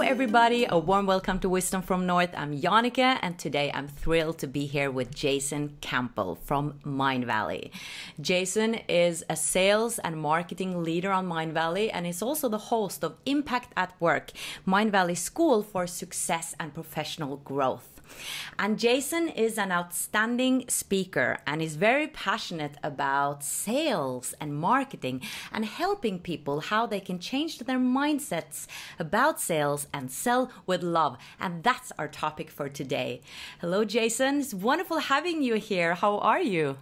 everybody, a warm welcome to Wisdom from North. I'm Jannecke, and today I'm thrilled to be here with Jason Campbell from Mindvalley. Jason is a sales and marketing leader on Mindvalley, and is also the host of Impact at Work, Mindvalley School for Success and Professional Growth. And Jason is an outstanding speaker and is very passionate about sales and marketing and helping people how they can change their mindsets about sales and sell with love. And that's our topic for today. Hello, Jason. It's wonderful having you here. How are you?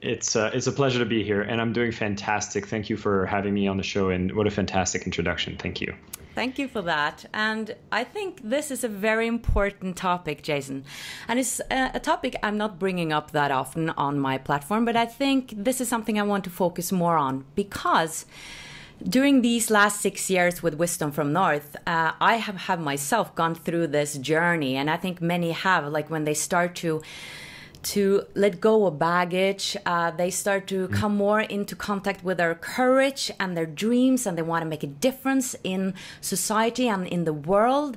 It's a pleasure to be here, and I'm doing fantastic. Thank you for having me on the show, and what a fantastic introduction. Thank you. Thank you for that. And I think this is a very important topic, Jason. And it's a topic I'm not bringing up that often on my platform, but I think this is something I want to focus more on because during these last 6 years with Wisdom from North, I have myself gone through this journey. And I think many have, like when they start to let go of baggage, they start to come more into contact with their courage and their dreams, and they want to make a difference in society and in the world.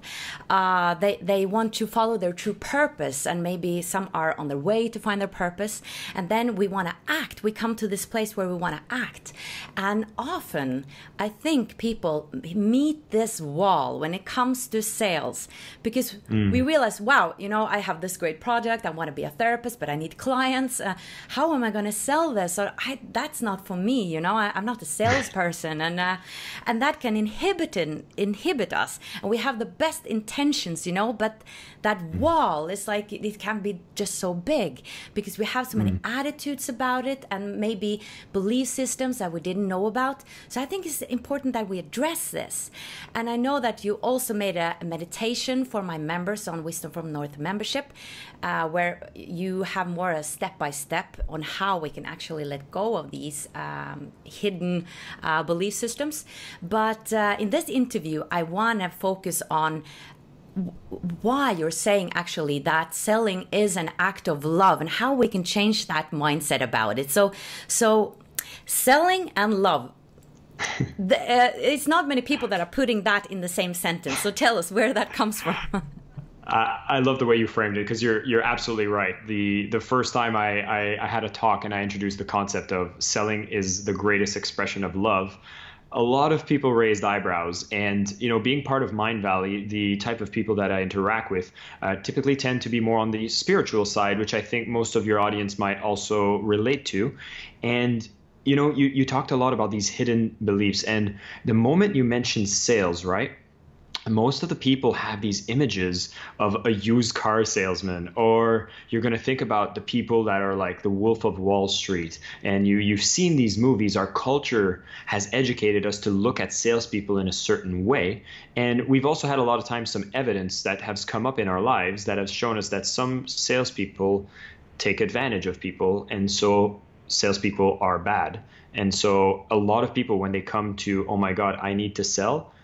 They want to follow their true purpose, and maybe some are on their way to find their purpose. And then we want to act. We come to this place where we want to act. And often, I think people meet this wall when it comes to sales, because we realize, wow, you know, I have this great project. I want to be a therapist, but I need clients. How am I going to sell this? Or that's not for me. You know, I'm not a salesperson, and that can inhibit us. And we have the best intentions, you know, but that wall is like it can be just so big because we have so many attitudes about it and maybe belief systems that we didn't know about. So I think it's important that we address this. And I know that you also made a meditation for my members on Wisdom from North membership, where you have more a step-by-step on how we can actually let go of these hidden belief systems. But in this interview, I want to focus on why you're saying actually that selling is an act of love and how we can change that mindset about it. So selling and love, it's not many people that are putting that in the same sentence. So tell us where that comes from. I love the way you framed it, because you're absolutely right. The first time I had a talk and I introduced the concept of selling is the greatest expression of love, a lot of people raised eyebrows. And, you know, being part of Mindvalley, the type of people that I interact with typically tend to be more on the spiritual side, which I think most of your audience might also relate to. And you know, you talked a lot about these hidden beliefs, and the moment you mentioned sales, right? Most of the people have these images of a used car salesman, or you're going to think about the people that are like the Wolf of Wall Street. And you've seen these movies. Our culture has educated us to look at salespeople in a certain way. And we've also had a lot of times some evidence that has come up in our lives that has shown us that some salespeople take advantage of people. And so salespeople are bad. And so a lot of people, when they come to, oh my God, I need to sell,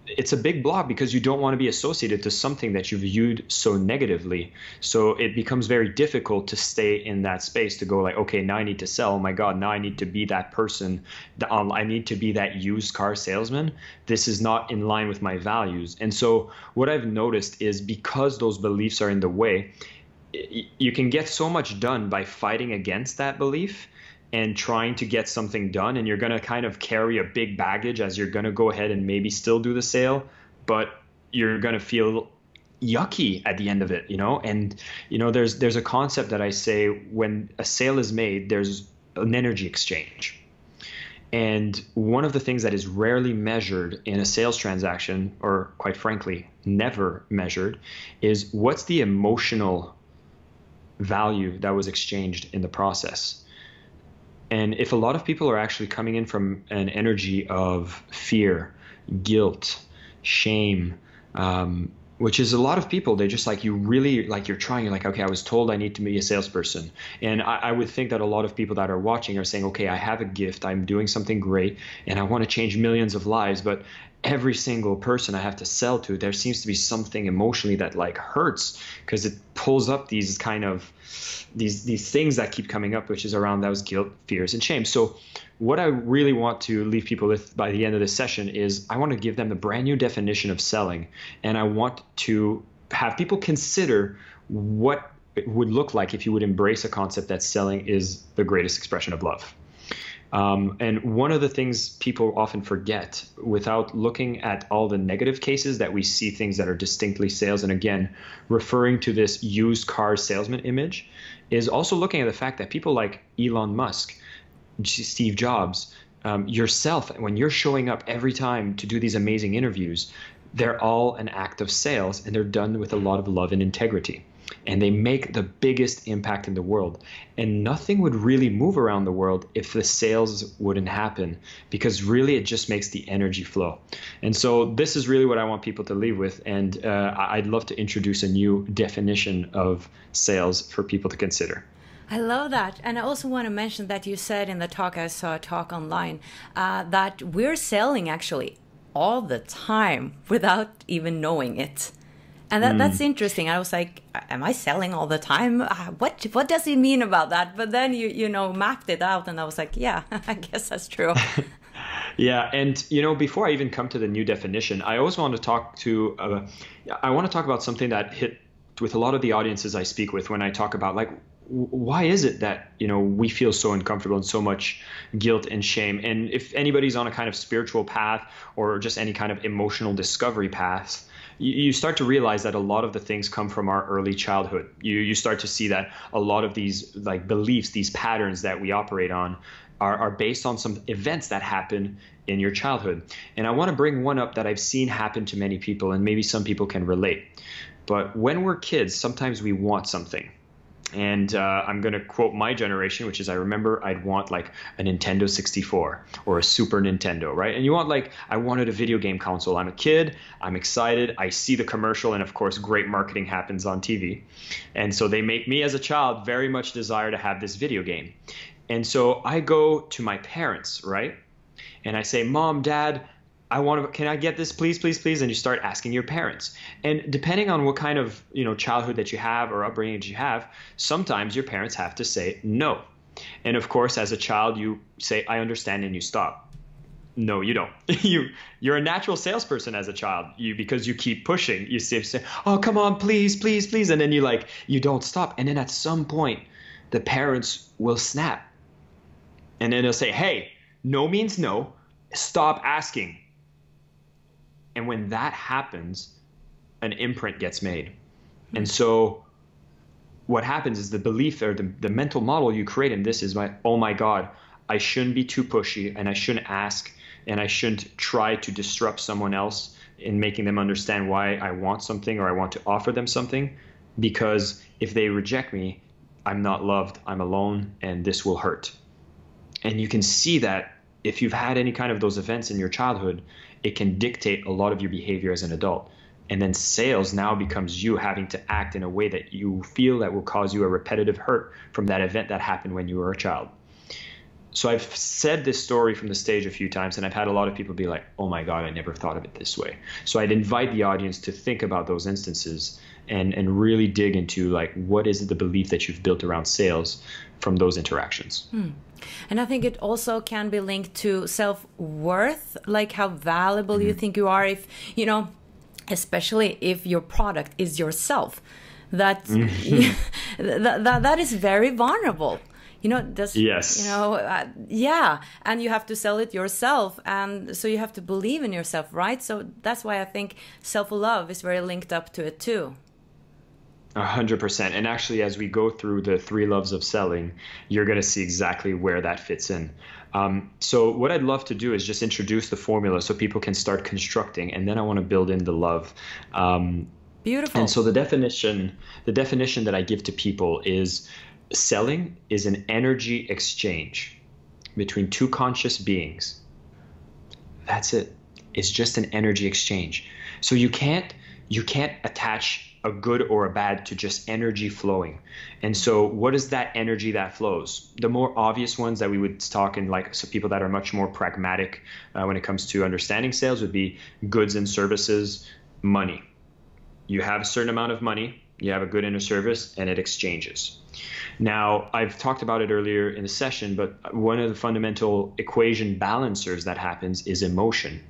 it's a big block because you don't want to be associated to something that you viewed so negatively. So it becomes very difficult to stay in that space, to go like, okay, now I need to sell. Oh my God, now I need to be that person. I need to be that used car salesman. This is not in line with my values. And so what I've noticed is, because those beliefs are in the way, you can get so much done by fighting against that belief and trying to get something done, and you're going to kind of carry a big baggage as you're going to go ahead and maybe still do the sale, but you're going to feel yucky at the end of it, you know? And, you know, there's a concept that I say, when a sale is made, there's an energy exchange. And one of the things that is rarely measured in a sales transaction, or quite frankly, never measured, is what's the emotional value that was exchanged in the process. And if a lot of people are actually coming in from an energy of fear, guilt, shame, which is a lot of people, they just like, you really like, you're trying, you're like, okay, I was told I need to be a salesperson. And I would think that a lot of people that are watching are saying, okay, I have a gift, I'm doing something great, and I want to change millions of lives, but every single person I have to sell to, there seems to be something emotionally that like hurts, because it pulls up these kind of these things that keep coming up, which is around those guilt, fears, and shame. So what I really want to leave people with by the end of this session is I want to give them a brand new definition of selling. And I want to have people consider what it would look like if you would embrace a concept that selling is the greatest expression of love. And one of the things people often forget, without looking at all the negative cases that we see, things that are distinctly sales, and again, referring to this used car salesman image, is also looking at the fact that people like Elon Musk, Steve Jobs, yourself, when you're showing up every time to do these amazing interviews, they're all an act of sales, and they're done with a lot of love and integrity. And they make the biggest impact in the world. And nothing would really move around the world if the sales wouldn't happen, because really it just makes the energy flow. And so this is really what I want people to leave with. And I'd love to introduce a new definition of sales for people to consider. I love that. And I also want to mention that you said in the talk, I saw a talk online, that we're selling actually all the time without even knowing it. And that's interesting. I was like, am I selling all the time? What does he mean about that? But then you mapped it out, and I was like, yeah, I guess that's true. Yeah, and before I even come to the new definition, I always want to talk about something that hit with a lot of the audiences I speak with when I talk about like, why is it that we feel so uncomfortable and so much guilt and shame? And if anybody's on a kind of spiritual path or just any kind of emotional discovery path, you start to realize that a lot of the things come from our early childhood. You start to see that a lot of these like beliefs, these patterns that we operate on are based on some events that happen in your childhood. And I want to bring one up that I've seen happen to many people, and maybe some people can relate. But when we're kids, sometimes we want something. And I'm going to quote my generation, which is, I remember I'd want like a Nintendo 64 or a Super Nintendo, right? And you want like, I wanted a video game console. I'm a kid. I'm excited. I see the commercial. And of course, great marketing happens on TV. And so they make me as a child very much desire to have this video game. And so I go to my parents, right? And I say, Mom, Dad, can I get this, please, please, please? And you start asking your parents. And depending on what kind of, childhood that you have or upbringing that you have, sometimes your parents have to say no. And of course, as a child, you say, I understand, and you stop. No, you don't. You're a natural salesperson as a child, because you keep pushing. You say, oh, come on, please, please, please. And then you don't stop. And then at some point, the parents will snap. And then they'll say, hey, no means no. Stop asking. And when that happens, an imprint gets made. And so what happens is the belief or the mental model you create in this is oh my God, I shouldn't be too pushy, and I shouldn't ask, and I shouldn't try to disrupt someone else in making them understand why I want something or I want to offer them something, because if they reject me, I'm not loved, I'm alone, and this will hurt. And you can see that if you've had any kind of those events in your childhood, it can dictate a lot of your behavior as an adult. And then sales now becomes you having to act in a way that you feel that will cause you a repetitive hurt from that event that happened when you were a child. So I've said this story from the stage a few times, and I've had a lot of people be like, oh my God, I never thought of it this way. So I'd invite the audience to think about those instances and really dig into like, what is the belief that you've built around sales from those interactions? And I think it also can be linked to self-worth, like how valuable you think you are, if, especially if your product is yourself. That that is very vulnerable. Yes. Yeah, and you have to sell it yourself, and so you have to believe in yourself, right? So that's why I think self-love is very linked up to it too. 100%. And actually, as we go through the 3 loves of selling, you're going to see exactly where that fits in. So what I'd love to do is just introduce the formula so people can start constructing, and then I want to build in the love. Beautiful. And so the definition that I give to people is selling is an energy exchange between 2 conscious beings. That's it. It's just an energy exchange. So you can't you can't attach a good or a bad to just energy flowing. And so what is that energy that flows? The more obvious ones that we would talk in, like, so people that are much more pragmatic when it comes to understanding sales, would be goods and services, money. You have a certain amount of money, you have a good and a service, and it exchanges. Now, I've talked about it earlier in the session, but one of the fundamental equation balancers that happens is emotion.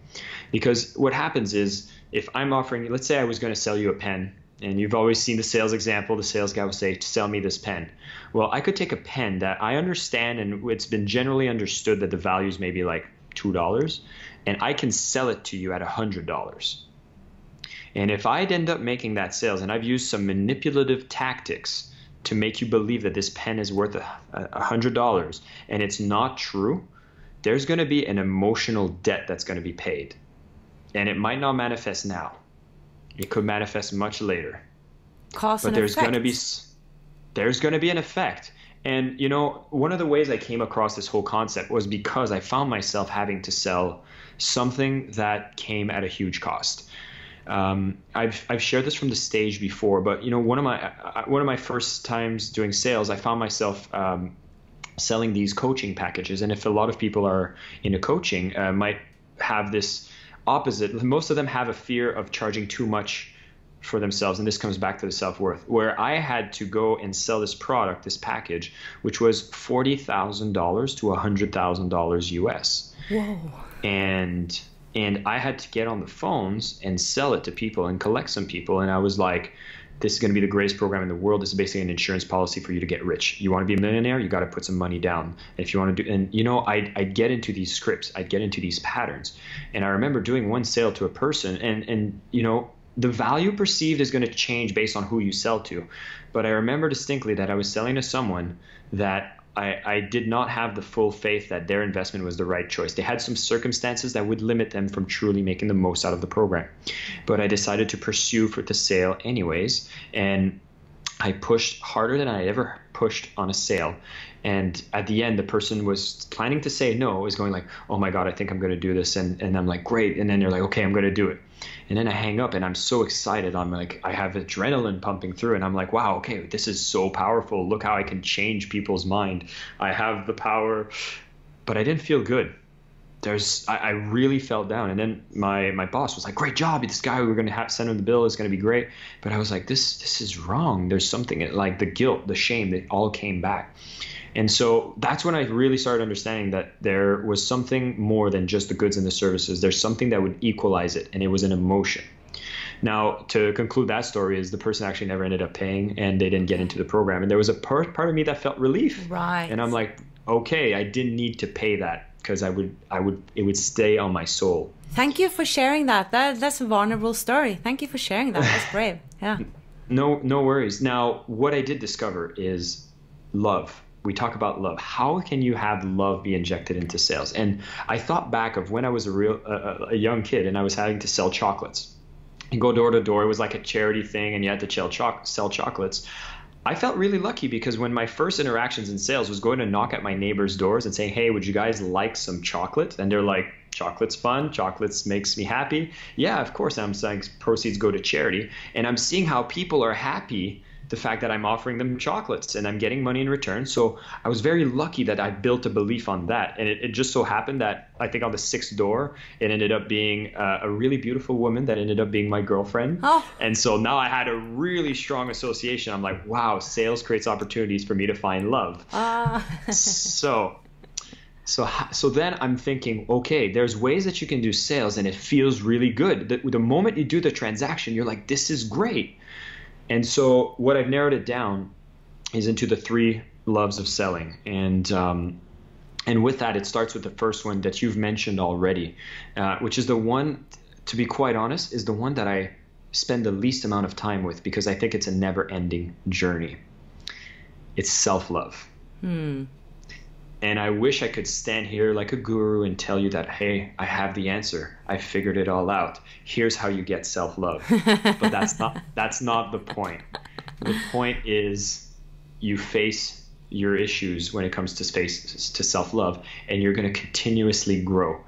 Because what happens is, if I'm offering, let's say I was going to sell you a pen, and you've always seen the sales example, the sales guy will say, sell me this pen. Well, I could take a pen that I understand, and it's been generally understood that the value is maybe like $2, and I can sell it to you at $100. And if I'd end up making that sales, and I've used some manipulative tactics to make you believe that this pen is worth $100, and it's not true, there's going to be an emotional debt that's going to be paid. And it might not manifest now. It could manifest much later. Cause and effect. There's going to be an effect. And, you know, one of the ways I came across this whole concept was because I found myself having to sell something that came at a huge cost. I've shared this from the stage before, but, you know, one of my first times doing sales, I found myself selling these coaching packages. And if a lot of people are into coaching, might have this opposite. Most of them have a fear of charging too much for themselves, and this comes back to the self-worth, where I had to go and sell this product, this package, which was $40,000 to $100,000 US. Whoa. And I had to get on the phones and sell it to people and collect some people, and I was like, this is going to be the greatest program in the world. This is basically an insurance policy for you to get rich. You want to be a millionaire, you got to put some money down. If you want to do, and you know, I'd get into these scripts, I'd get into these patterns. And I remember doing one sale to a person, and you know, the value perceived is going to change based on who you sell to. But I remember distinctly that I was selling to someone that I did not have the full faith that their investment was the right choice. They had some circumstances that would limit them from truly making the most out of the program. But I decided to pursue for the sale anyways. And I pushed harder than I ever pushed on a sale. And at the end, the person was planning to say no, was going like, oh my God, I think I'm going to do this. And I'm like, great. And then they're like, okay, I'm going to do it. And then I hang up and I'm so excited. I'm like, I have adrenaline pumping through and I'm like, wow, okay, this is so powerful. Look how I can change people's mind. I have the power, but I didn't feel good. I really felt down. And then my boss was like, great job. This guy, we're going to send him the bill. It's going to be great. But I was like, this is wrong. There's something like the guilt, the shame, that all came back. And so that's when I really started understanding that there was something more than just the goods and the services. There's something that would equalize it, and it was an emotion. Now, to conclude that story, is the person actually never ended up paying, and they didn't get into the program. And there was a part of me that felt relief. Right. And I'm like, okay, I didn't need to pay that, because it would stay on my soul. Thank you for sharing that. That's a vulnerable story. Thank you for sharing that. That's brave. Yeah. No worries. Now, what I did discover is love. We talk about love. How can you have love be injected into sales? And I thought back of when I was a young kid and I was having to sell chocolates. You go door to door. It was like a charity thing, and you had to sell chocolates. I felt really lucky because when my first interactions in sales was going to knock at my neighbors' doors and saying, hey, would you guys like some chocolate? And they're like, chocolate's fun. Chocolates makes me happy. Yeah, of course. I'm saying proceeds go to charity. And I'm seeing how people are happy the fact that I'm offering them chocolates and I'm getting money in return. So I was very lucky that I built a belief on that. And it just so happened that I think on the 6th door, it ended up being a really beautiful woman that ended up being my girlfriend. Oh. And so now I had a really strong association. I'm like, wow, sales creates opportunities for me to find love. So then I'm thinking, okay, there's ways that you can do sales and it feels really good. The moment you do the transaction, you're like, this is great. And so what I've narrowed it down is into the 3 loves of selling. And with that, it starts with the first one that you've mentioned already, which is the one, to be quite honest, is the one that I spend the least amount of time with because I think it's a never-ending journey. It's self-love. And I wish I could stand here like a guru and tell you that, hey, I have the answer. I figured it all out. Here's how you get self-love. But that's not the point. The point is you face your issues when it comes to self-love, and you're going to continuously grow.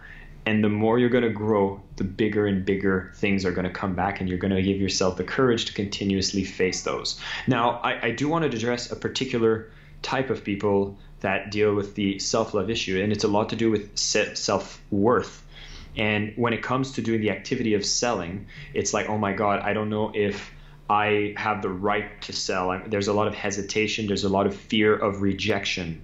And the more you're going to grow, the bigger and bigger things are going to come back, and you're going to give yourself the courage to continuously face those. Now, I do want to address a particular type of people that deal with the self-love issue, and it's a lot to do with self-worth. And when it comes to doing the activity of selling, it's like, oh my God, I don't know if I have the right to sell. There's a lot of hesitation. There's a lot of fear of rejection.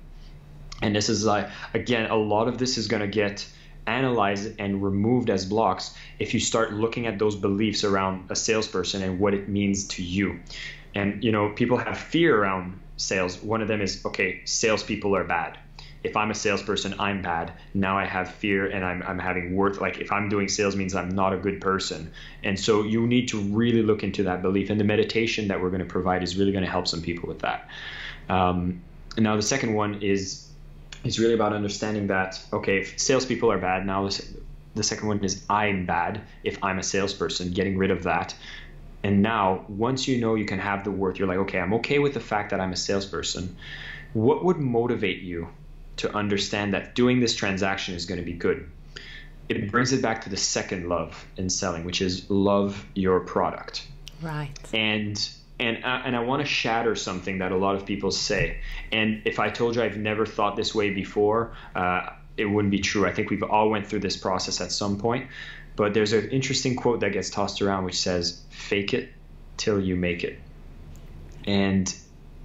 And this is like, again, a lot of this is going to get analyzed and removed as blocks if you start looking at those beliefs around a salesperson and what it means to you. And, you know, people have fear around sales. One of them is, okay, salespeople are bad. If I'm a salesperson, I'm bad. Now I have fear, and I'm having worth. Like, if I'm doing sales means I'm not a good person. And so you need to really look into that belief. And the meditation that we're going to provide is really going to help some people with that. Now the second one is really about understanding that, okay, if salespeople are bad, now the second one is I'm bad if I'm a salesperson, getting rid of that. And now, once you know you can have the worth, you're like, okay, I'm okay with the fact that I'm a salesperson. What would motivate you to understand that doing this transaction is going to be good? It brings it back to the second love in selling, which is love your product. Right. And I want to shatter something that a lot of people say. And if I told you I've never thought this way before, it wouldn't be true. I think we've all went through this process at some point. But there's an interesting quote that gets tossed around which says, fake it till you make it. And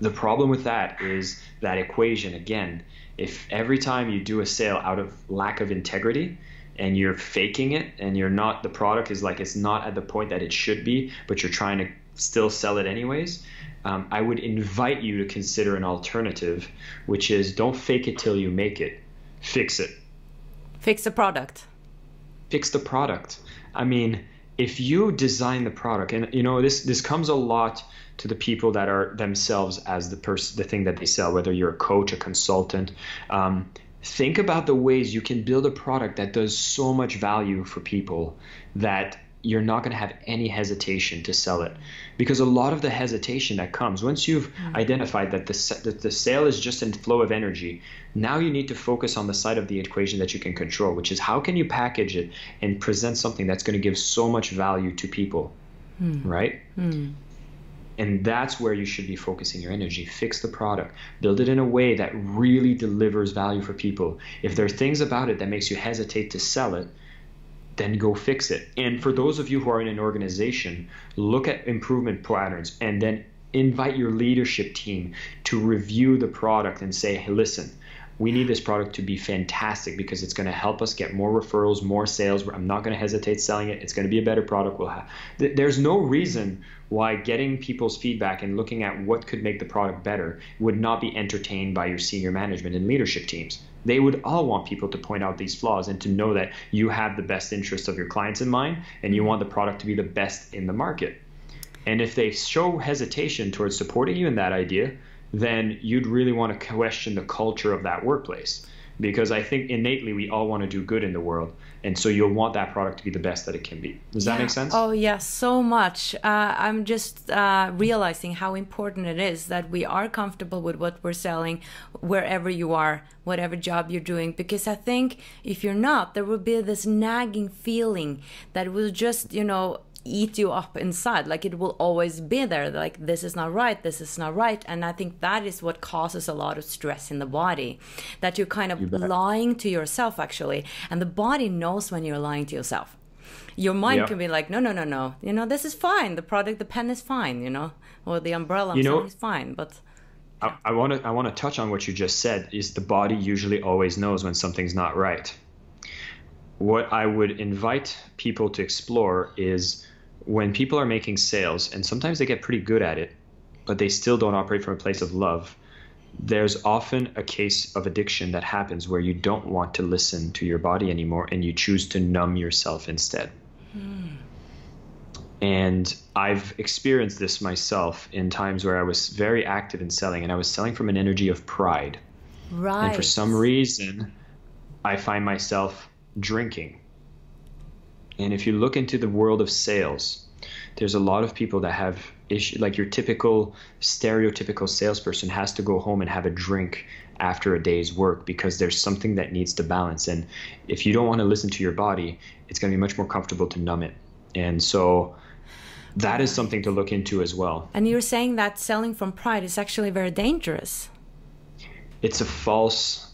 the problem with that is that equation, again, if every time you do a sale out of lack of integrity and you're faking it and you're not, the product is like, it's not at the point that it should be, but you're trying to still sell it anyways, I would invite you to consider an alternative, which is don't fake it till you make it. Fix it. Fix the product. Fix the product. I mean, if you design the product, and you know, this comes a lot to the people that are themselves as the thing that they sell, whether you're a coach, a consultant. Think about the ways you can build a product that does so much value for people that you're not going to have any hesitation to sell it. Because a lot of the hesitation that comes once you've identified that the sale is just a flow of energy, now you need to focus on the side of the equation that you can control, which is how can you package it and present something that's going to give so much value to people, right? And that's where you should be focusing your energy. Fix the product. Build it in a way that really delivers value for people. If there are things about it that makes you hesitate to sell it, then go fix it. And for those of you who are in an organization, look at improvement patterns and then invite your leadership team to review the product and say, hey, listen, we need this product to be fantastic because it's going to help us get more referrals, more sales. I'm not going to hesitate selling it. It's going to be a better product we'll have. There's no reason why getting people's feedback and looking at what could make the product better would not be entertained by your senior management and leadership teams. They would all want people to point out these flaws and to know that you have the best interest of your clients in mind and you want the product to be the best in the market. And if they show hesitation towards supporting you in that idea, then you'd really want to question the culture of that workplace. Because I think innately we all want to do good in the world. And so you'll want that product to be the best that it can be. Does that make sense? Oh, yes, so much. I'm just realizing how important it is that we are comfortable with what we're selling wherever you are, whatever job you're doing. Because I think if you're not, there will be this nagging feeling that will just, eat you up inside. Like it will always be there. Like this is not right, this is not right. And I think that is what causes a lot of stress in the body, that you're kind of lying to yourself actually. And the body knows when you're lying to yourself. Your mind can be like, no. This is fine. The product, the pen is fine, or the umbrella is fine. But I want to touch on what you just said. Is the body usually always knows when something's not right. What I would invite people to explore is when people are making sales, and sometimes they get pretty good at it, but they still don't operate from a place of love, there's often a case of addiction that happens where you don't want to listen to your body anymore and you choose to numb yourself instead. And I've experienced this myself in times where I was very active in selling, and I was selling from an energy of pride. Right. And for some reason, I find myself drinking. And if you look into the world of sales, there's a lot of people that have issues, like your typical stereotypical salesperson has to go home and have a drink after a day's work, because there's something that needs to balance. And if you don't want to listen to your body, it's going to be much more comfortable to numb it. And so that is something to look into as well. And you're saying that selling from pride is actually very dangerous. It's a false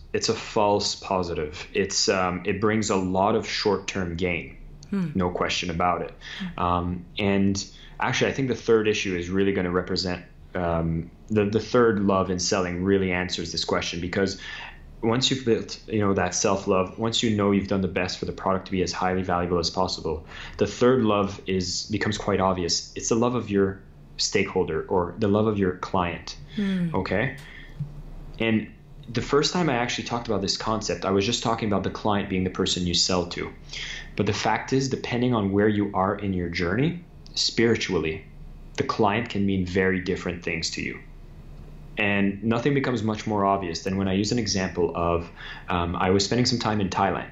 positive. It brings a lot of short-term gain, no question about it. And actually, I think the third issue is really going to represent the third love in selling really answers this question, because once you've built, that self-love, once you know you've done the best for the product to be as highly valuable as possible, the third love becomes quite obvious. It's the love of your stakeholder or the love of your client. Okay? And the first time I actually talked about this concept, I was just talking about the client being the person you sell to. But the fact is, depending on where you are in your journey, spiritually, the client can mean very different things to you. And nothing becomes much more obvious than when I use an example of I was spending some time in Thailand,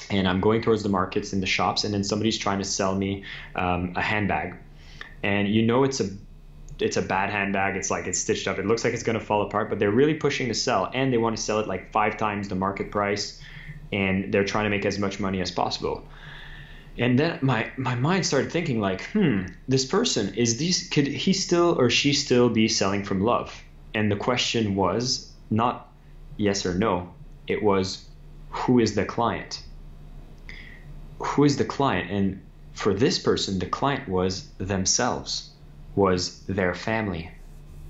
and I'm going towards the markets and the shops, and then somebody's trying to sell me a handbag. And it's a bad handbag. It's like it's stitched up. It looks like it's going to fall apart, but they're really pushing to sell, and they want to sell it like 5 times the market price, and they're trying to make as much money as possible. And then my mind started thinking like, this person, could he still or she still be selling from love? And the question was not yes or no. It was, who is the client? Who is the client? And for this person, the client was themselves, was their family,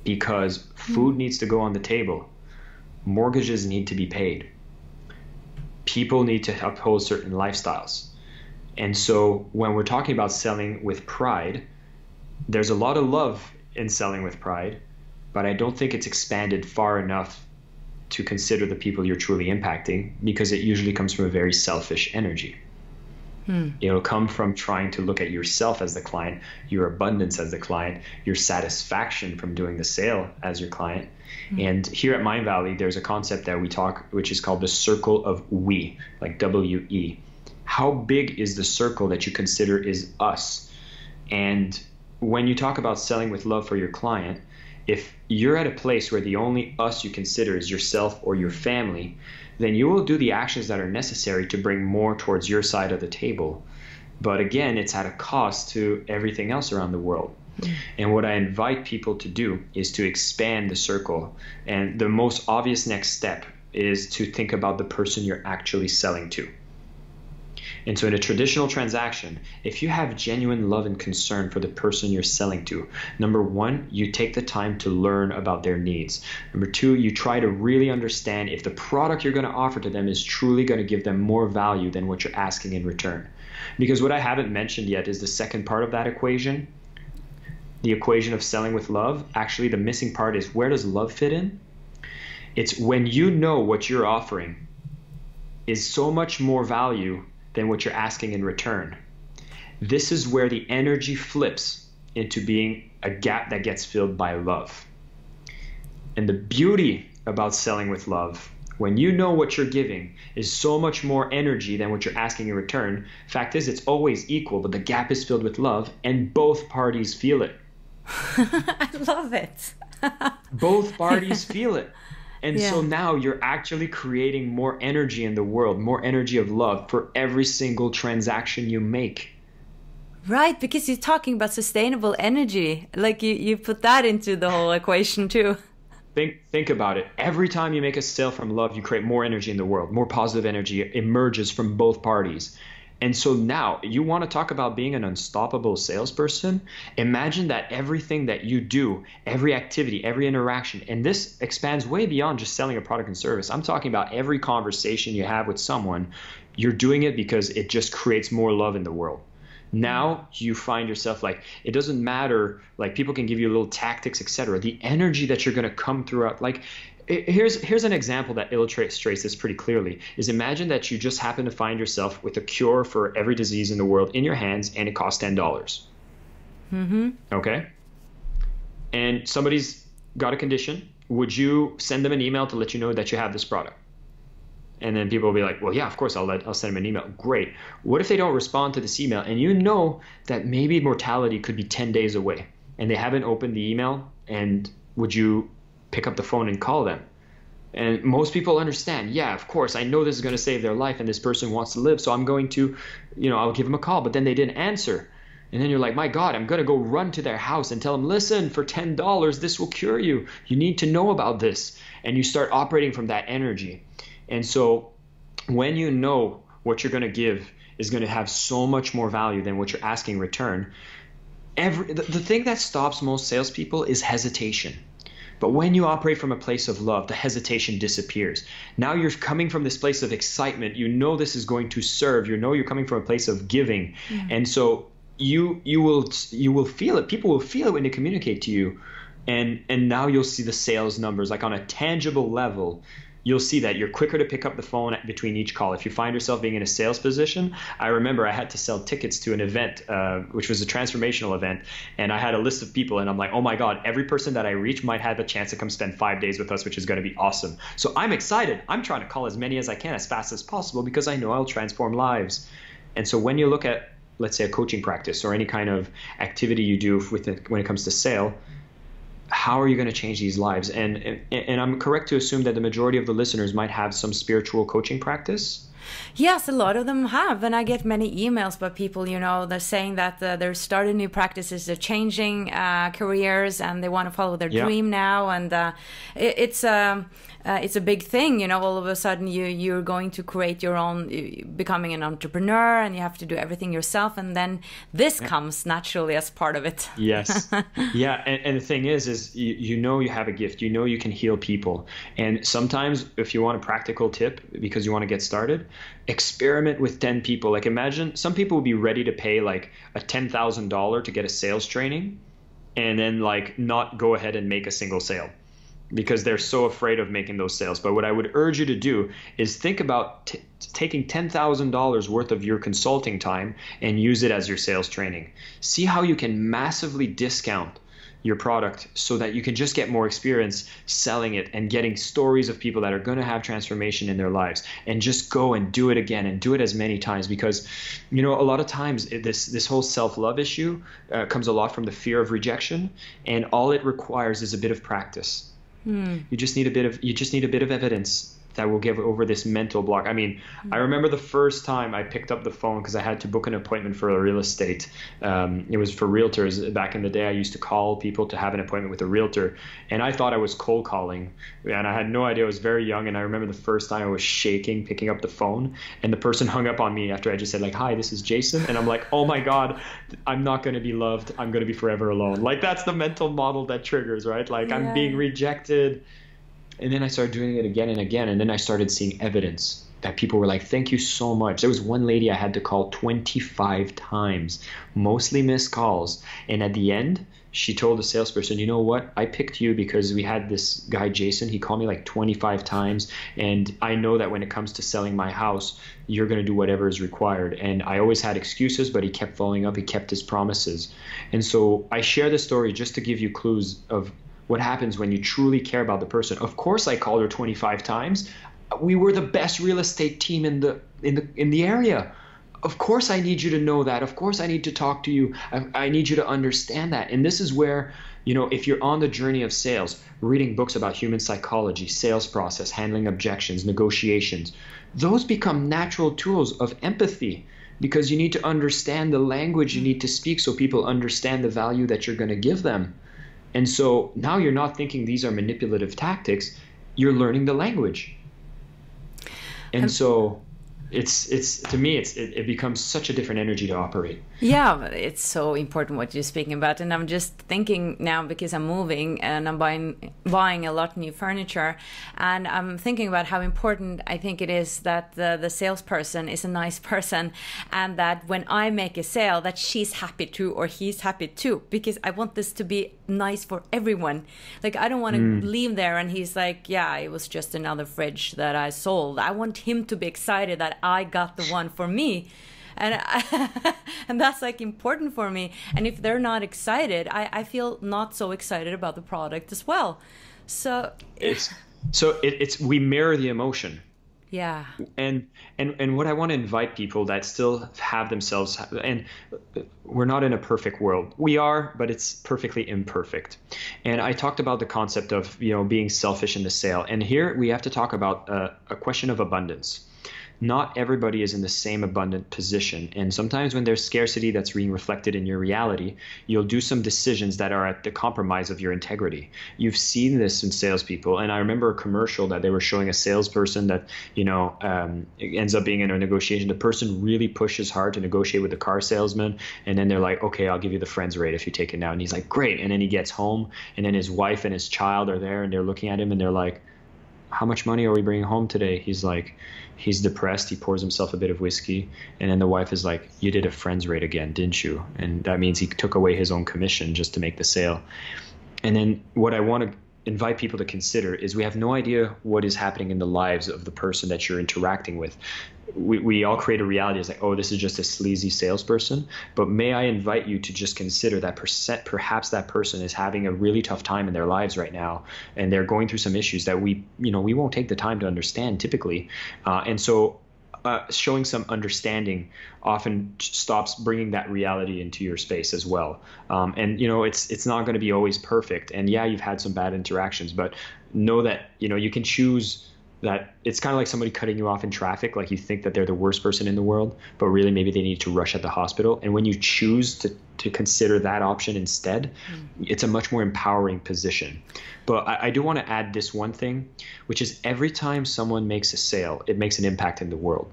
because food needs to go on the table. Mortgages need to be paid. People need to uphold certain lifestyles. And so when we're talking about selling with pride, there's a lot of love in selling with pride, but I don't think it's expanded far enough to consider the people you're truly impacting, because it usually comes from a very selfish energy. It'll come from trying to look at yourself as the client, your abundance as the client, your satisfaction from doing the sale as your client. And here at Mindvalley, there's a concept that we talk, which is called the circle of we, like W-E. How big is the circle that you consider is us? And when you talk about selling with love for your client, if you're at a place where the only us you consider is yourself or your family, then you will do the actions that are necessary to bring more towards your side of the table. But again, it's at a cost to everything else around the world. And what I invite people to do is to expand the circle. And the most obvious next step is to think about the person you're actually selling to. And so in a traditional transaction, if you have genuine love and concern for the person you're selling to, number one, you take the time to learn about their needs. Number two, you try to really understand if the product you're going to offer to them is truly going to give them more value than what you're asking in return. Because what I haven't mentioned yet is the second part of that equation, the equation of selling with love. Actually, the missing part is, where does love fit in? It's when you know what you're offering is so much more value than what you're asking in return. This is where the energy flips into being a gap that gets filled by love. And the beauty about selling with love, when you know what you're giving is so much more energy than what you're asking in return, fact is it's always equal, but the gap is filled with love and both parties feel it. I love it. Both parties feel it. And so now you're actually creating more energy in the world, more energy of love for every single transaction you make. Right, because you're talking about sustainable energy. Like you put that into the whole equation too. Think about it. Every time you make a sale from love, you create more energy in the world. More positive energy emerges from both parties. And so now you want to talk about being an unstoppable salesperson. Imagine that everything that you do, every activity, every interaction, and this expands way beyond just selling a product and service. I'm talking about every conversation you have with someone, you're doing it because it just creates more love in the world. Now you find yourself like, it doesn't matter, like people can give you little tactics, etc. The energy that you're going to come throughout, like here's an example that illustrates this pretty clearly, is imagine that you just happen to find yourself with a cure for every disease in the world in your hands, and it costs $10. Okay? And somebody's got a condition. Would you send them an email to let you know that you have this product? And then people will be like, well, yeah, of course, I'll send them an email. Great. What if they don't respond to this email, and you know that maybe mortality could be 10 days away, and they haven't opened the email, and would you pick up the phone and call them? And most people understand, yeah, of course, I know this is going to save their life and this person wants to live, so I'm going to, I'll give them a call. But then they didn't answer. And then you're like, my God, I'm going to go run to their house and tell them, listen, for $10, this will cure you. You need to know about this. And you start operating from that energy. And so when you know what you're going to give is going to have so much more value than what you're asking in return, the thing that stops most salespeople is hesitation. But when you operate from a place of love, the hesitation disappears. Now you're coming from this place of excitement. You know this is going to serve. You know you're coming from a place of giving. And so you will feel it. People will feel it when they communicate to you. And now you'll see the sales numbers, like on a tangible level. You'll see that you're quicker to pick up the phone between each call. If you find yourself being in a sales position, I remember I had to sell tickets to an event, which was a transformational event. And I had a list of people and I'm like, oh my God, every person that I reach might have a chance to come spend 5 days with us, which is going to be awesome. So I'm excited. I'm trying to call as many as I can as fast as possible because I know I'll transform lives. And so when you look at, let's say, a coaching practice or any kind of activity you do when it comes to sale, how are you going to change these lives? And I'm correct to assume that the majority of the listeners might have some spiritual coaching practice? Yes, a lot of them have. And I get many emails by people, they're saying that they're starting new practices, they're changing careers, and they want to follow their dream now. And it's a big thing, all of a sudden you're going to create your own, becoming an entrepreneur, and you have to do everything yourself. And then this comes naturally as part of it. Yes. Yeah. And the thing is you have a gift, you can heal people. And sometimes if you want a practical tip because you want to get started, experiment with 10 people. Like imagine some people would be ready to pay like a $10,000 to get a sales training and then like not go ahead and make a single sale, because they're so afraid of making those sales. But what I would urge you to do is think about taking $10,000 worth of your consulting time and use it as your sales training. See how you can massively discount your product so that you can just get more experience selling it and getting stories of people that are going to have transformation in their lives, and just go and do it again and do it as many times. Because, a lot of times this whole self-love issue comes a lot from the fear of rejection, and all it requires is a bit of practice. You just need a bit of evidence that will give over this mental block. I mean, I remember the first time I picked up the phone because I had to book an appointment for a real estate. It was for realtors. Back in the day, I used to call people to have an appointment with a realtor, and I thought I was cold calling, and I had no idea. I was very young, and I remember the first time I was shaking picking up the phone, and the person hung up on me after I just said like, "Hi, this is Jason," and I'm like, "Oh my God, I'm not going to be loved. I'm going to be forever alone." Like that's the mental model that triggers, right? Like I'm being rejected. And then I started doing it again and again. And then I started seeing evidence that people were like, thank you so much. There was one lady I had to call 25 times, mostly missed calls. And at the end, she told the salesperson, you know what? I picked you because we had this guy, Jason. He called me like 25 times. And I know that when it comes to selling my house, you're going to do whatever is required. And I always had excuses, but he kept following up. He kept his promises. And so I share this story just to give you clues of what happens when you truly care about the person. Of course, I called her 25 times. We were the best real estate team in the area. Of course, I need you to know that. Of course, I need to talk to you. I need you to understand that. And this is where, if you're on the journey of sales, reading books about human psychology, sales process, handling objections, negotiations, those become natural tools of empathy, because you need to understand the language you need to speak so people understand the value that you're going to give them. And so now you're not thinking these are manipulative tactics, you're learning the language. And so it's to me it becomes such a different energy to operate. Yeah, it's so important what you're speaking about. And I'm just thinking now, because I'm moving and I'm buying a lot of new furniture, and I'm thinking about how important I think it is that the salesperson is a nice person, and that when I make a sale that she's happy too, or he's happy too, because I want this to be nice for everyone. Like I don't want to leave there and he's like, yeah, it was just another fridge that I sold. I want him to be excited that I got the one for me. And that's like important for me. And if they're not excited, I feel not so excited about the product as well. So we mirror the emotion. Yeah. And what I want to invite people that still have themselves, and we're not in a perfect world. We are, but it's perfectly imperfect. And I talked about the concept of, being selfish in the sale. And here we have to talk about a question of abundance. Not everybody is in the same abundant position. And sometimes when there's scarcity that's being reflected in your reality, you'll do some decisions that are at the compromise of your integrity. You've seen this in salespeople. And I remember a commercial that they were showing a salesperson that, ends up being in a negotiation. The person really pushes hard to negotiate with the car salesman. And then they're like, okay, I'll give you the friend's rate if you take it now. And he's like, great. And then he gets home, and then his wife and his child are there, and they're looking at him, and they're like, how much money are we bringing home today? He's like, he's depressed. He pours himself a bit of whiskey. And then the wife is like, you did a friend's rate again, didn't you? And that means he took away his own commission just to make the sale. And then what I want to invite people to consider is we have no idea what is happening in the lives of the person that you're interacting with. We all create a reality as like, oh, this is just a sleazy salesperson. But may I invite you to just consider that perhaps that person is having a really tough time in their lives right now, and they're going through some issues that we won't take the time to understand typically. And so showing some understanding often stops bringing that reality into your space as well. And it's not going to be always perfect. And yeah, you've had some bad interactions, but know that you can choose. That it's kind of like somebody cutting you off in traffic, like you think that they're the worst person in the world, but really maybe they need to rush at the hospital. And when you choose to consider that option instead, it's a much more empowering position. But I do want to add this one thing, which is every time someone makes a sale, it makes an impact in the world.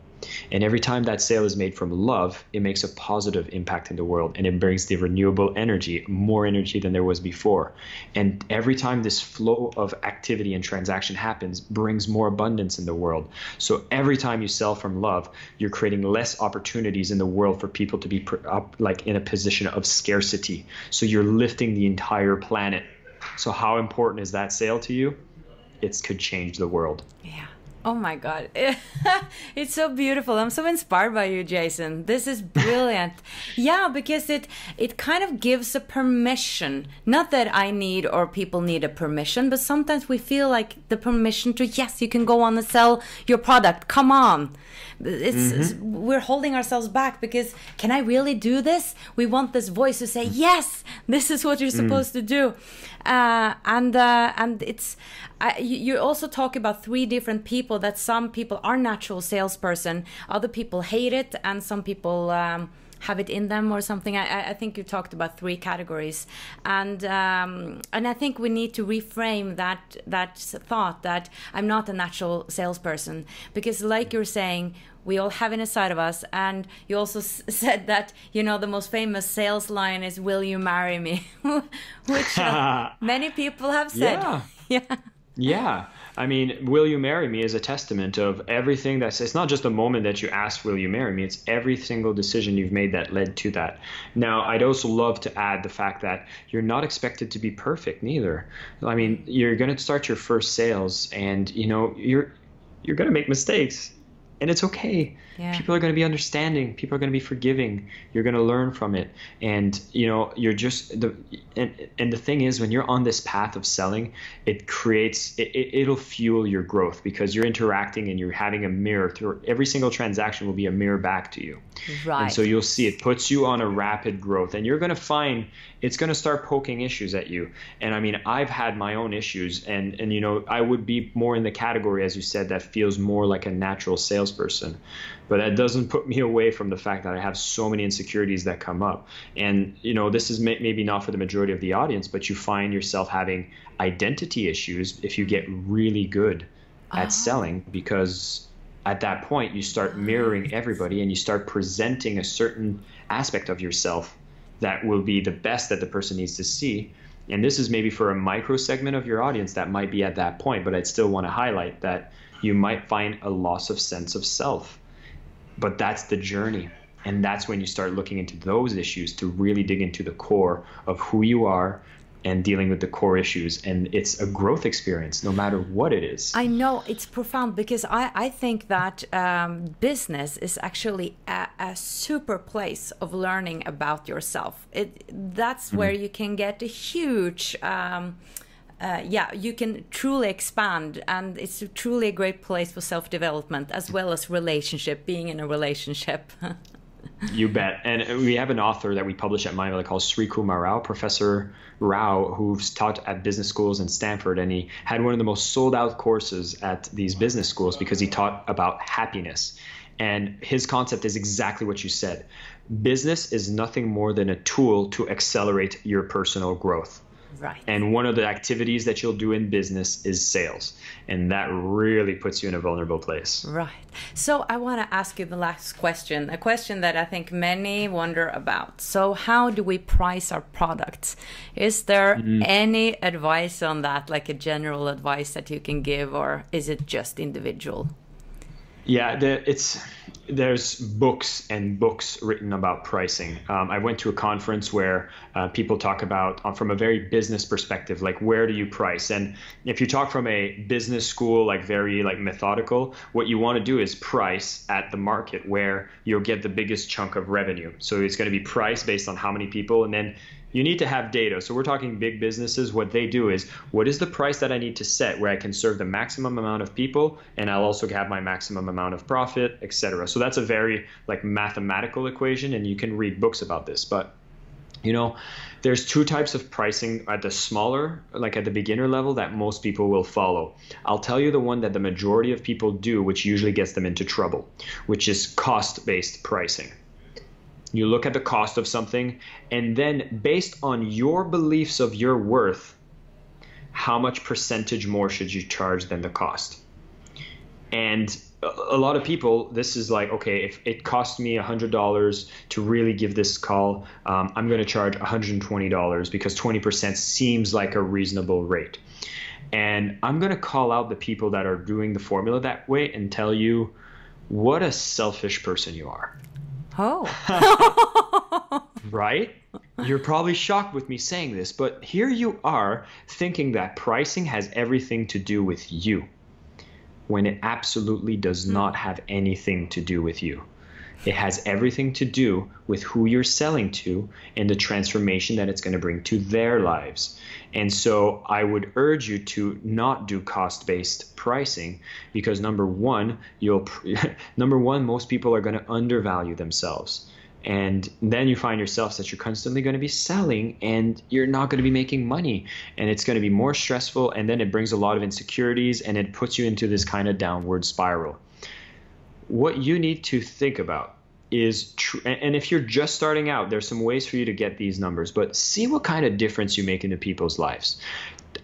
And every time that sale is made from love, it makes a positive impact in the world, and it brings the renewable energy, more energy than there was before. And every time this flow of activity and transaction happens, brings more abundance in the world. So every time you sell from love, you're creating less opportunities in the world for people to be like in a position of scarcity. So you're lifting the entire planet. So how important is that sale to you? It could change the world. Yeah. Oh my God. It's so beautiful. I'm so inspired by you, Jason. This is brilliant. Yeah, because it kind of gives a permission. Not that I need or people need a permission, but sometimes we feel like the permission to, yes, you can go on and sell your product. Come on. We're holding ourselves back because can I really do this? We want this voice to say, yes, this is what you're supposed to do. And it's you also talk about three different people, that some people are natural salesperson, other people hate it, and some people have it in them or something. I think you talked about three categories, and I think we need to reframe that thought that I'm not a natural salesperson, because like you're saying, we all have it inside of us. And you also said that the most famous sales line is "Will you marry me?" which many people have said. Yeah. Yeah. I mean, will you marry me is a testament of everything it's not just a moment that you asked, will you marry me? It's every single decision you've made that led to that. Now, I'd also love to add the fact that you're not expected to be perfect neither. I mean, you're going to start your first sales, and, you're going to make mistakes. And it's okay. Yeah. People are going to be understanding. People are going to be forgiving. You're going to learn from it. And, you're just and the thing is, when you're on this path of selling, it'll fuel your growth, because you're interacting and you're having a mirror through every single transaction will be a mirror back to you. Right. And so you'll see it puts you on a rapid growth, and you're going to find it's going to start poking issues at you. And I mean, I've had my own issues, and I would be more in the category, as you said, that feels more like a natural salesperson. But that doesn't put me away from the fact that I have so many insecurities that come up. And, this is maybe not for the majority of the audience, but you find yourself having identity issues if you get really good at selling, because at that point you start mirroring everybody and you start presenting a certain aspect of yourself that will be the best that the person needs to see. And this is maybe for a micro segment of your audience that might be at that point, but I'd still want to highlight that you might find a loss of sense of self. But that's the journey. And that's when you start looking into those issues to really dig into the core of who you are and dealing with the core issues. And it's a growth experience, no matter what it is. I know, it's profound, because I think that business is actually a super place of learning about yourself. That's where you can get a huge yeah, you can truly expand, and it's truly a great place for self-development as well as relationship, being in a relationship. You bet. And we have an author that we publish at Mindvalley called Sri Kumar Rao, Professor Rao, who's taught at business schools in Stanford. And he had one of the most sold out courses at these business schools because he taught about happiness. And his concept is exactly what you said. Business is nothing more than a tool to accelerate your personal growth. Right. And one of the activities that you'll do in business is sales. And that really puts you in a vulnerable place. Right. So I want to ask you the last question, a question that I think many wonder about. So how do we price our products? Is there any advice on that, like a general advice that you can give, or is it just individual? Yeah, there's books and books written about pricing. I went to a conference where people talk about, from a very business perspective, like where do you price? And if you talk from a business school, like very like methodical, what you want to do is price at the market where you'll get the biggest chunk of revenue. So it's going to be priced based on how many people, and then you need to have data. So we're talking big businesses. What they do is, what is the price that I need to set where I can serve the maximum amount of people, and I'll also have my maximum amount of profit, etc. So that's a very like mathematical equation, and you can read books about this. But you know, there's two types of pricing at the smaller, like at the beginner level, that most people will follow. I'll tell you the one that the majority of people do, which usually gets them into trouble, which is cost-based pricing. You look at the cost of something, and then based on your beliefs of your worth, how much percentage more should you charge than the cost? And a lot of people, this is like, okay, if it cost me $100 to really give this call, I'm going to charge $120 because 20% seems like a reasonable rate. And I'm going to call out the people that are doing the formula that way and tell you what a selfish person you are. Oh. Right? You're probably shocked with me saying this, but here you are thinking that pricing has everything to do with you, when it absolutely does not have anything to do with you. It has everything to do with who you're selling to and the transformation that it's going to bring to their lives. And so I would urge you to not do cost-based pricing because number one, most people are going to undervalue themselves. And then you find yourself that you're constantly going to be selling and you're not going to be making money, and it's going to be more stressful, and then it brings a lot of insecurities and it puts you into this kind of downward spiral. What you need to think about is, and if you're just starting out, there's some ways for you to get these numbers, but see what kind of difference you make into people's lives.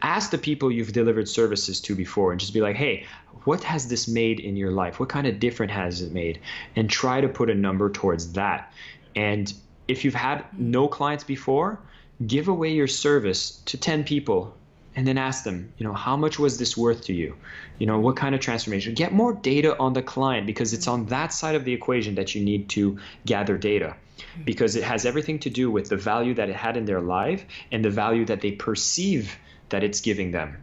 Ask the people you've delivered services to before and just be like, hey, what has this made in your life? What kind of difference has it made? And try to put a number towards that. And if you've had no clients before, give away your service to 10 people and then ask them, how much was this worth to you? What kind of transformation? Get more data on the client, because it's on that side of the equation that you need to gather data, because it has everything to do with the value that it had in their life and the value that they perceive that it's giving them.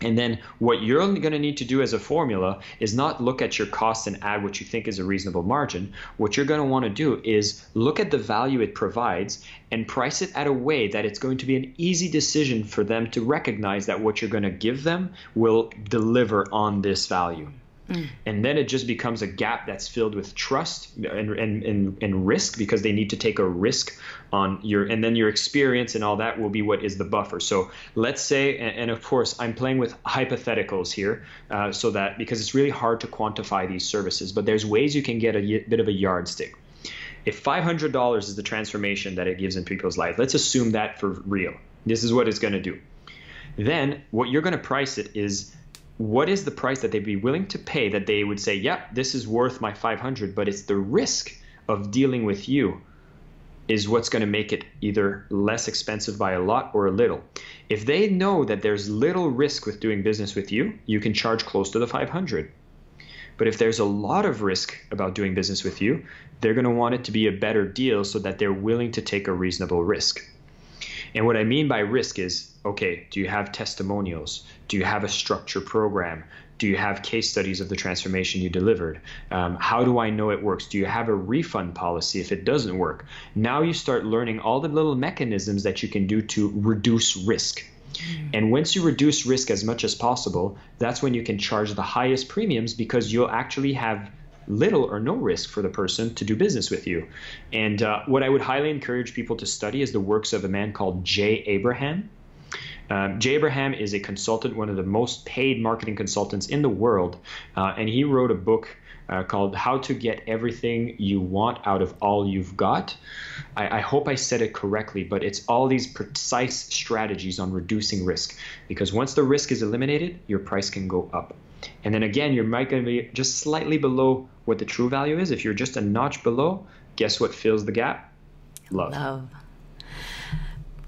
And then what you're only going to need to do as a formula is not look at your costs and add what you think is a reasonable margin. What you're going to want to do is look at the value it provides and price it at a way that it's going to be an easy decision for them to recognize that what you're going to give them will deliver on this value. And then it just becomes a gap that's filled with trust and risk, because they need to take a risk on and then your experience and all that will be what is the buffer. So let's say, and of course I'm playing with hypotheticals here, so that, because it's really hard to quantify these services, but there's ways you can get a bit of a yardstick. If $500 is the transformation that it gives in people's life, let's assume that for real. This is what it's going to do. Then what you're going to price it is, what is the price that they'd be willing to pay that they would say, yeah, this is worth my 500, but it's the risk of dealing with you is what's going to make it either less expensive by a lot or a little. If they know that there's little risk with doing business with you, you can charge close to the 500. But if there's a lot of risk about doing business with you, they're going to want it to be a better deal so that they're willing to take a reasonable risk. And what I mean by risk is, okay, do you have testimonials? Do you have a structured program? Do you have case studies of the transformation you delivered? How do I know it works? Do you have a refund policy if it doesn't work? Now you start learning all the little mechanisms that you can do to reduce risk. And once you reduce risk as much as possible, that's when you can charge the highest premiums, because you'll actually have little or no risk for the person to do business with you. And what I would highly encourage people to study is the works of a man called Jay Abraham. Jay Abraham is a consultant, one of the most paid marketing consultants in the world, and he wrote a book called How to Get Everything You Want Out of All You've Got. I hope I said it correctly, but it's all these precise strategies on reducing risk, because once the risk is eliminated, your price can go up. And then again, you're might going to be just slightly below what the true value is. If you're just a notch below, guess what fills the gap? Love. Love.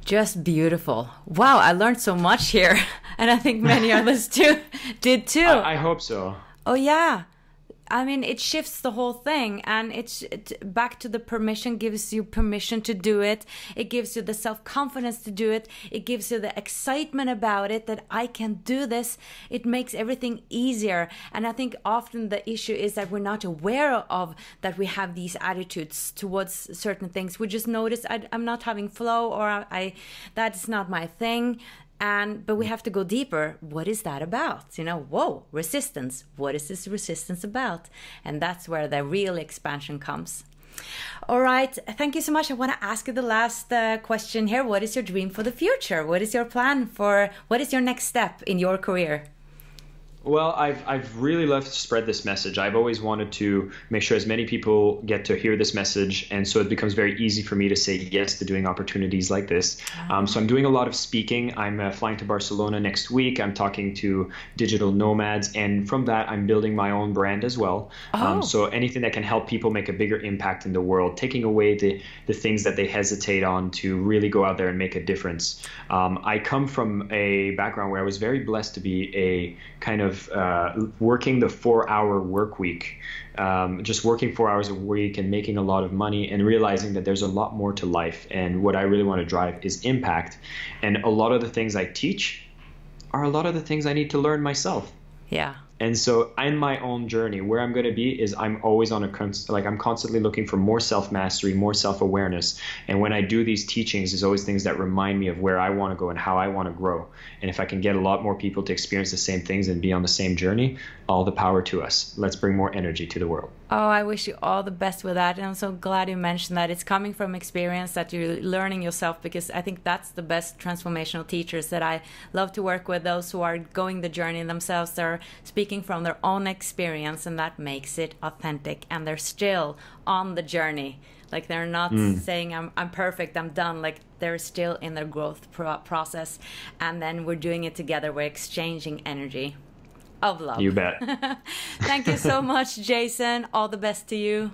Just beautiful. Wow, I learned so much here. And I think many others did too. I hope so. Oh, yeah. I mean, it shifts the whole thing, and it's back to the permission, gives you permission to do it. It gives you the self-confidence to do it. It gives you the excitement about it, that I can do this. It makes everything easier. And I think often the issue is that we're not aware of that we have these attitudes towards certain things. We just notice I'm not having flow, or that's not my thing. But we have to go deeper. What is that about? Whoa, resistance. What is this resistance about? And that's where the real expansion comes. All right. Thank you so much. I want to ask you the last question here. What is your dream for the future? What is your plan what is your next step in your career? Well, I've really loved to spread this message. I've always wanted to make sure as many people get to hear this message, and so it becomes very easy for me to say yes to doing opportunities like this. So I'm doing a lot of speaking. I'm flying to Barcelona next week. I'm talking to digital nomads, and from that, I'm building my own brand as well. So anything that can help people make a bigger impact in the world, taking away the things that they hesitate on to really go out there and make a difference. I come from a background where I was very blessed to be a kind of working the 4-hour work week, just working 4 hours a week and making a lot of money, and realizing that there's a lot more to life. And what I really want to drive is impact. And a lot of the things I teach are a lot of the things I need to learn myself. Yeah. And so in my own journey, where I'm going to be is I'm always I'm constantly looking for more self-mastery, more self-awareness. And when I do these teachings, there's always things that remind me of where I want to go and how I want to grow. And if I can get a lot more people to experience the same things and be on the same journey, all the power to us. Let's bring more energy to the world. Oh, I wish you all the best with that. And I'm so glad you mentioned that. It's coming from experience, that you're learning yourself, because I think that's the best transformational teachers that I love to work with, those who are going the journey themselves. They're speaking from their own experience, and that makes it authentic. And they're still on the journey. Like, they're not saying, I'm perfect, I'm done. Like, they're still in their growth process. And then we're doing it together. We're exchanging energy of love. You bet. Thank you so much, Jason. All the best to you.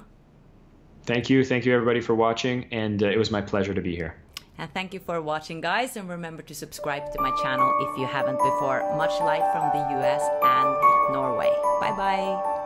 Thank you. Thank you, everybody, for watching. And it was my pleasure to be here. And thank you for watching, guys. And remember to subscribe to my channel if you haven't before. Much light from the US and Norway. Bye-bye.